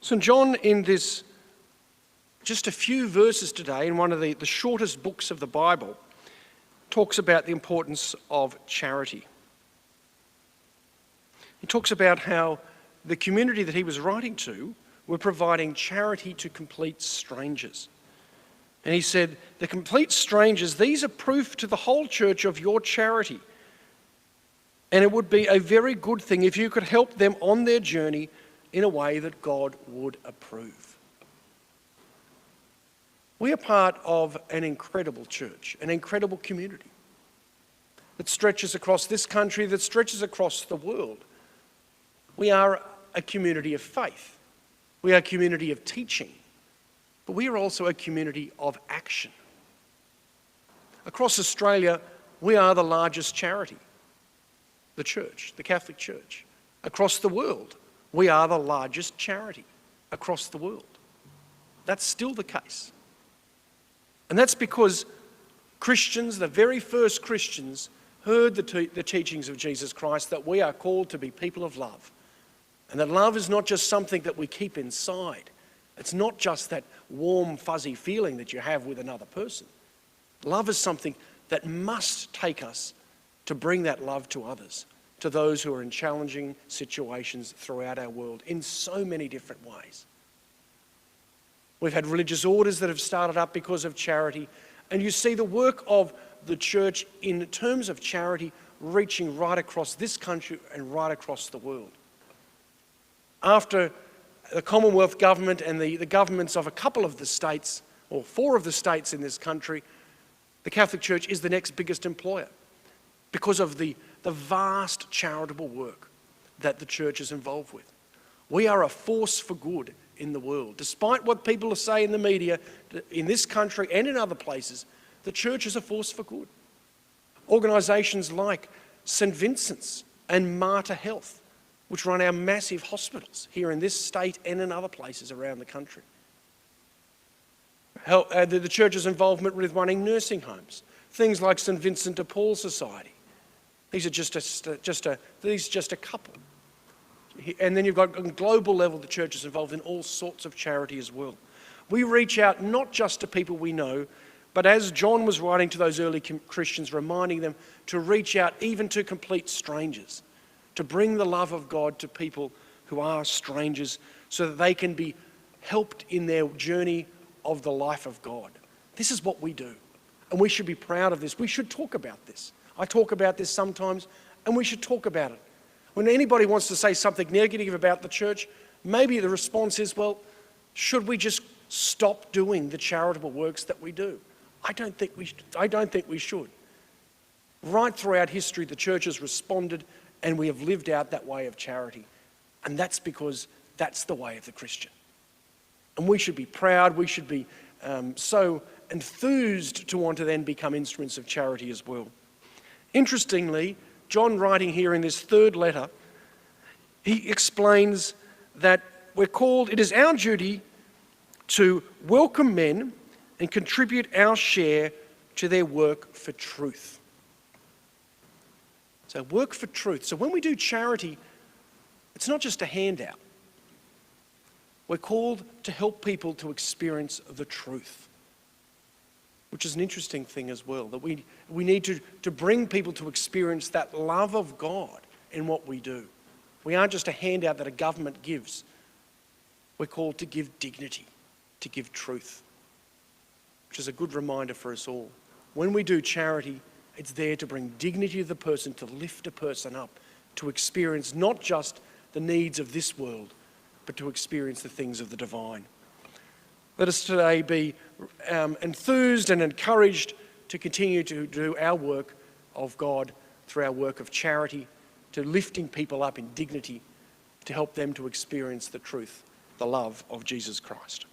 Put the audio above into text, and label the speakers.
Speaker 1: St. John, in this just a few verses today, in one of the shortest books of the Bible, talks about the importance of charity. He talks about how the community that he was writing to were providing charity to complete strangers. And he said, the complete strangers, these are proof to the whole church of your charity. And it would be a very good thing if you could help them on their journey in a way that God would approve. We are part of an incredible church, an incredible community that stretches across this country, that stretches across the world. We are a community of faith. We are a community of teaching. But we are also a community of action. Across Australia, we are the largest charity, the church, the Catholic Church. Across the world, we are the largest charity across the world. That's still the case. And that's because Christians, the very first Christians, heard the teachings of Jesus Christ that we are called to be people of love. And that love is not just something that we keep inside. It's not just that warm, fuzzy feeling that you have with another person. Love is something that must take us to bring that love to others, to those who are in challenging situations throughout our world in so many different ways. We've had religious orders that have started up because of charity, and you see the work of the church in terms of charity reaching right across this country and right across the world. After the Commonwealth government and the governments of a couple of the states, or 4 of the states in this country, the Catholic Church is the next biggest employer because of the vast charitable work that the church is involved with. We are a force for good in the world. Despite what people say in the media, in this country and in other places, the church is a force for good. Organisations like St. Vincent's and Mater Health, which run our massive hospitals here in this state and in other places around the country. The church's involvement with running nursing homes, things like St. Vincent de Paul Society. These are just a couple. And then you've got on a global level, the church is involved in all sorts of charity as well. We reach out not just to people we know, but as John was writing to those early Christians, reminding them to reach out even to complete strangers, to bring the love of God to people who are strangers so that they can be helped in their journey of the life of God. This is what we do, and we should be proud of this. We should talk about this. I talk about this sometimes, and we should talk about it. When anybody wants to say something negative about the church, maybe the response is, well, should we just stop doing the charitable works that we do? I don't think we should. Right throughout history, the church has responded, and we have lived out that way of charity. And that's because that's the way of the Christian. And we should be proud, we should be so enthused to want to then become instruments of charity as well. Interestingly, John, writing here in this 3rd letter, he explains that it is our duty to welcome men and contribute our share to their work for truth. So work for truth. So when we do charity, it's not just a handout. We're called to help people to experience the truth, which is an interesting thing as well, that we need to bring people to experience that love of God in what we do. We aren't just a handout that a government gives. We're called to give dignity, to give truth, which is a good reminder for us all. When we do charity, it's there to bring dignity to the person, to lift a person up, to experience not just the needs of this world, but to experience the things of the divine. Let us today be enthused and encouraged to continue to do our work of God through our work of charity, to lifting people up in dignity, to help them to experience the truth, the love of Jesus Christ.